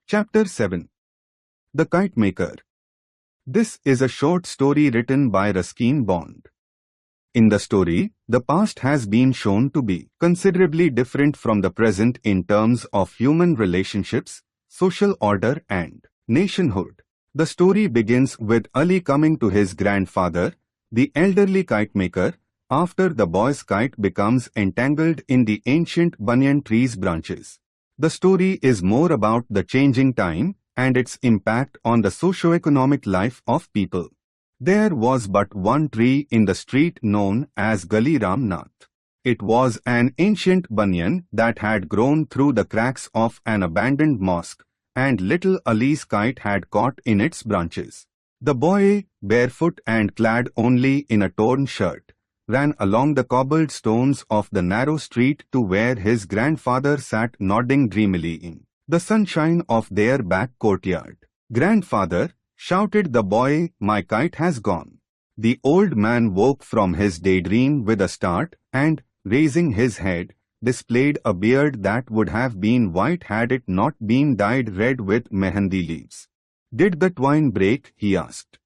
Chapter 7. The Kite Maker. This is a short story written by Ruskin Bond. In the story, the past has been shown to be considerably different from the present in terms of human relationships, social order and nationhood. The story begins with Ali coming to his grandfather, the elderly kite maker, after the boy's kite becomes entangled in the ancient banyan tree's branches. The story is more about the changing time and its impact on the socio-economic life of people. There was but one tree in the street known as Gali Ramnath. It was an ancient banyan that had grown through the cracks of an abandoned mosque, and little Ali's kite had caught in its branches. The boy, barefoot and clad only in a torn shirt, ran along the cobbled stones of the narrow street to where his grandfather sat nodding dreamily in the sunshine of their back courtyard. "Grandfather," shouted the boy, "my kite has gone." The old man woke from his daydream with a start and, raising his head, displayed a beard that would have been white had it not been dyed red with mehendi leaves. "Did the twine break?" he asked.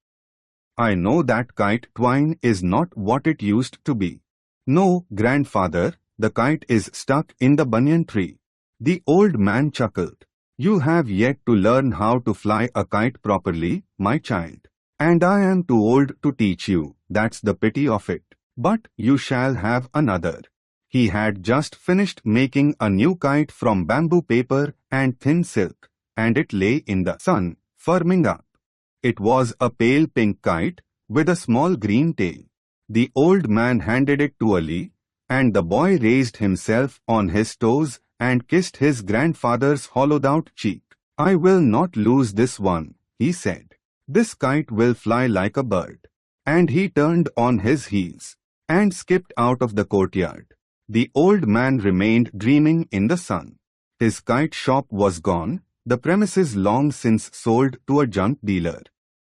"I know that kite twine is not what it used to be." "No, grandfather, the kite is stuck in the banyan tree." The old man chuckled. "You have yet to learn how to fly a kite properly, my child. And I am too old to teach you, that's the pity of it. But you shall have another." He had just finished making a new kite from bamboo paper and thin silk, and it lay in the sun, firming up. It was a pale pink kite with a small green tail. The old man handed it to Ali, and the boy raised himself on his toes and kissed his grandfather's hollowed-out cheek. "I will not lose this one," he said. "This kite will fly like a bird." And he turned on his heels and skipped out of the courtyard. The old man remained dreaming in the sun. His kite shop was gone, the premises long since sold to a junk dealer.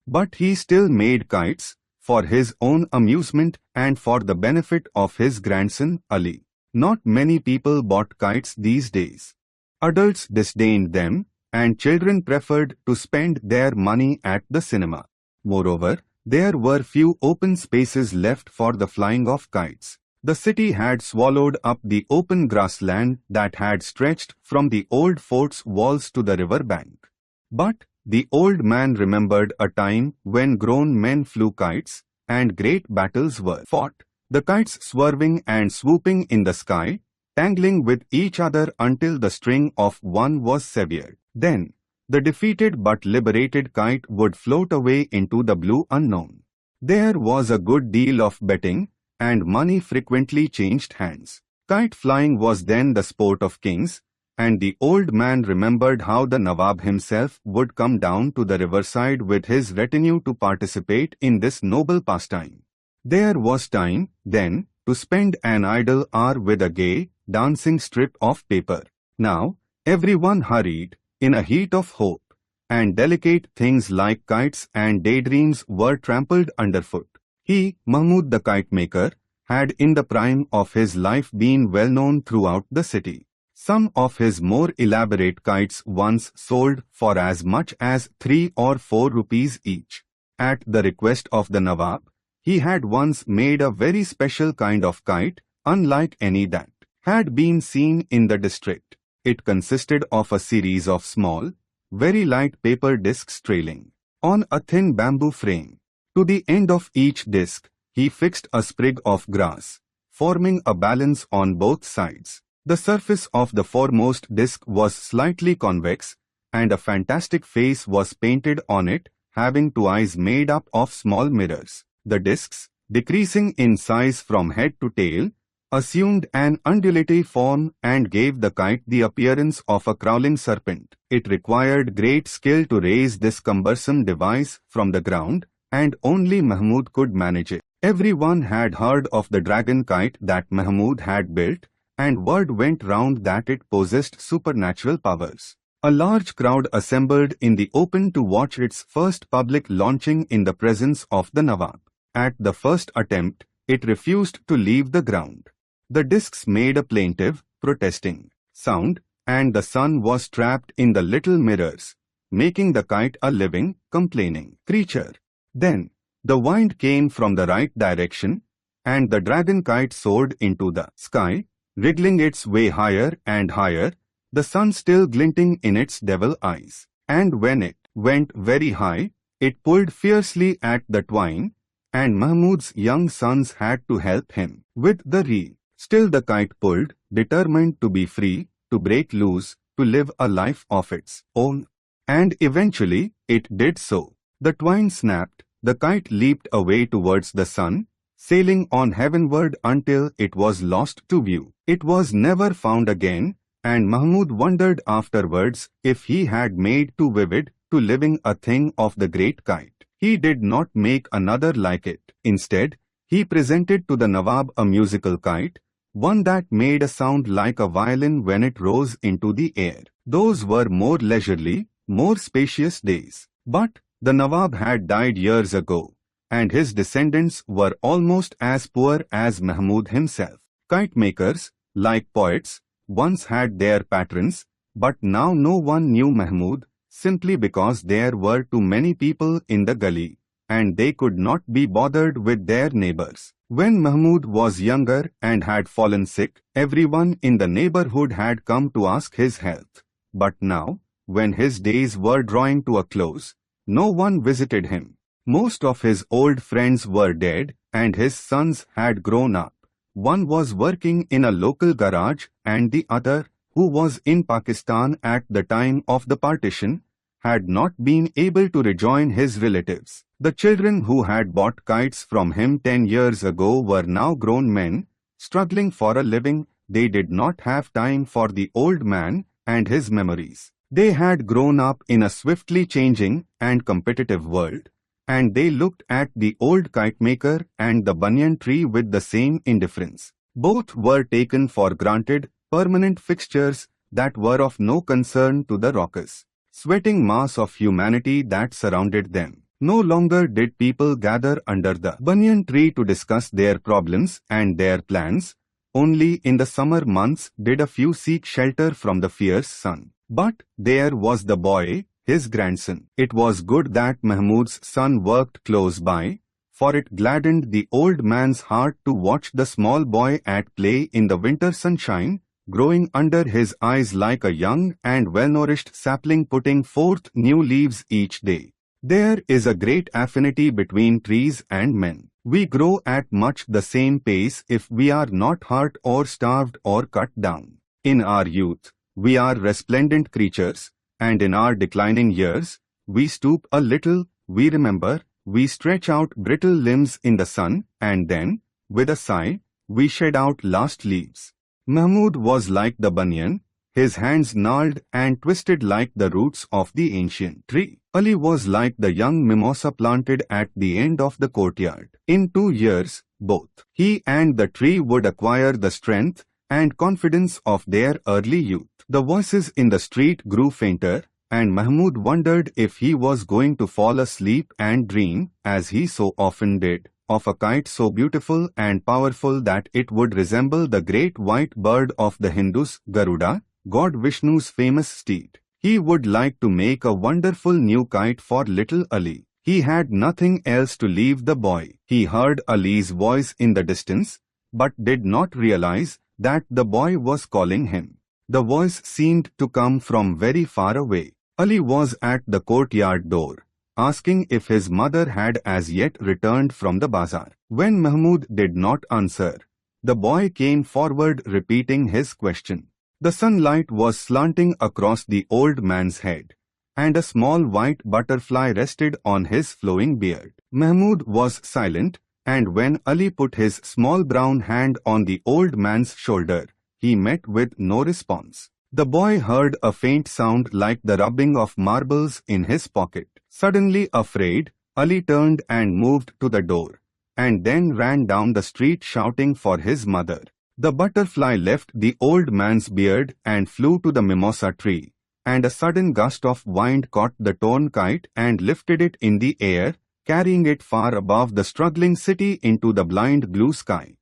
But he still made kites, for his own amusement and for the benefit of his grandson Ali. Not many people bought kites these days. Adults disdained them, and children preferred to spend their money at the cinema. Moreover, there were few open spaces left for the flying of kites. The city had swallowed up the open grassland that had stretched from the old fort's walls to the river bank. But the old man remembered a time when grown men flew kites, and great battles were fought, the kites swerving and swooping in the sky, tangling with each other until the string of one was severed. Then, the defeated but liberated kite would float away into the blue unknown. There was a good deal of betting, and money frequently changed hands. Kite flying was then the sport of kings, and the old man remembered how the Nawab himself would come down to the riverside with his retinue to participate in this noble pastime. There was time, then, to spend an idle hour with a gay, dancing strip of paper. Now, everyone hurried, in a heat of hope, and delicate things like kites and daydreams were trampled underfoot. He, Mahmud the kite maker, had in the prime of his life been well known throughout the city. Some of his more elaborate kites once sold for as much as 3 or 4 rupees each. At the request of the Nawab, he had once made a very special kind of kite, unlike any that had been seen in the district. It consisted of a series of small, very light paper discs trailing on a thin bamboo frame. To the end of each disc, he fixed a sprig of grass, forming a balance on both sides. The surface of the foremost disc was slightly convex, and a fantastic face was painted on it, having 2 eyes made up of small mirrors. The discs, decreasing in size from head to tail, assumed an undulative form and gave the kite the appearance of a crawling serpent. It required great skill to raise this cumbersome device from the ground, and only Mahmud could manage it. Everyone had heard of the dragon kite that Mahmud had built, and word went round that it possessed supernatural powers. A large crowd assembled in the open to watch its first public launching in the presence of the Nawab. At the first attempt, it refused to leave the ground. The discs made a plaintive, protesting sound, and the sun was trapped in the little mirrors, making the kite a living, complaining creature. Then, the wind came from the right direction, and the dragon kite soared into the sky, wriggling its way higher and higher, the sun still glinting in its devil eyes. And when it went very high, it pulled fiercely at the twine, and Mahmud's young sons had to help him with the reel. Still the kite pulled, determined to be free, to break loose, to live a life of its own. And eventually, it did so. The twine snapped, the kite leaped away towards the sun, sailing on heavenward until it was lost to view. It was never found again, and Mahmud wondered afterwards if he had made too vivid, too living a thing of the great kite. He did not make another like it. Instead, he presented to the Nawab a musical kite, one that made a sound like a violin when it rose into the air. Those were more leisurely, more spacious days. But the Nawab had died years ago, and his descendants were almost as poor as Mahmud himself. Kite makers, like poets, once had their patrons, but now no one knew Mahmud, simply because there were too many people in the gully, and they could not be bothered with their neighbors. When Mahmud was younger and had fallen sick, everyone in the neighborhood had come to ask his health. But now, when his days were drawing to a close, no one visited him. Most of his old friends were dead, and his sons had grown up. One was working in a local garage, and the other, who was in Pakistan at the time of the partition, had not been able to rejoin his relatives. The children who had bought kites from him 10 years ago were now grown men, struggling for a living. They did not have time for the old man and his memories. They had grown up in a swiftly changing and competitive world, and they looked at the old kite maker and the banyan tree with the same indifference. Both were taken for granted, permanent fixtures that were of no concern to the raucous, sweating mass of humanity that surrounded them. No longer did people gather under the banyan tree to discuss their problems and their plans. Only in the summer months did a few seek shelter from the fierce sun. But there was the boy, his grandson. It was good that Mahmud's son worked close by, for it gladdened the old man's heart to watch the small boy at play in the winter sunshine, growing under his eyes like a young and well-nourished sapling putting forth new leaves each day. There is a great affinity between trees and men. We grow at much the same pace if we are not hurt or starved or cut down. In our youth, we are resplendent creatures, and in our declining years, we stoop a little, we remember, we stretch out brittle limbs in the sun, and then, with a sigh, we shed out last leaves. Mahmud was like the banyan, his hands gnarled and twisted like the roots of the ancient tree. Ali was like the young mimosa planted at the end of the courtyard. In 2 years, both he and the tree would acquire the strength and confidence of their early youth. The voices in the street grew fainter, and Mahmud wondered if he was going to fall asleep and dream, as he so often did, of a kite so beautiful and powerful that it would resemble the great white bird of the Hindus, Garuda, God Vishnu's famous steed. He would like to make a wonderful new kite for little Ali. He had nothing else to leave the boy. He heard Ali's voice in the distance, but did not realize that the boy was calling him. The voice seemed to come from very far away. Ali was at the courtyard door, asking if his mother had as yet returned from the bazaar. When Mahmud did not answer, the boy came forward repeating his question. The sunlight was slanting across the old man's head, and a small white butterfly rested on his flowing beard. Mahmud was silent, and when Ali put his small brown hand on the old man's shoulder, he met with no response. The boy heard a faint sound like the rubbing of marbles in his pocket. Suddenly afraid, Ali turned and moved to the door, and then ran down the street shouting for his mother. The butterfly left the old man's beard and flew to the mimosa tree, and a sudden gust of wind caught the torn kite and lifted it in the air, carrying it far above the struggling city into the blind blue sky.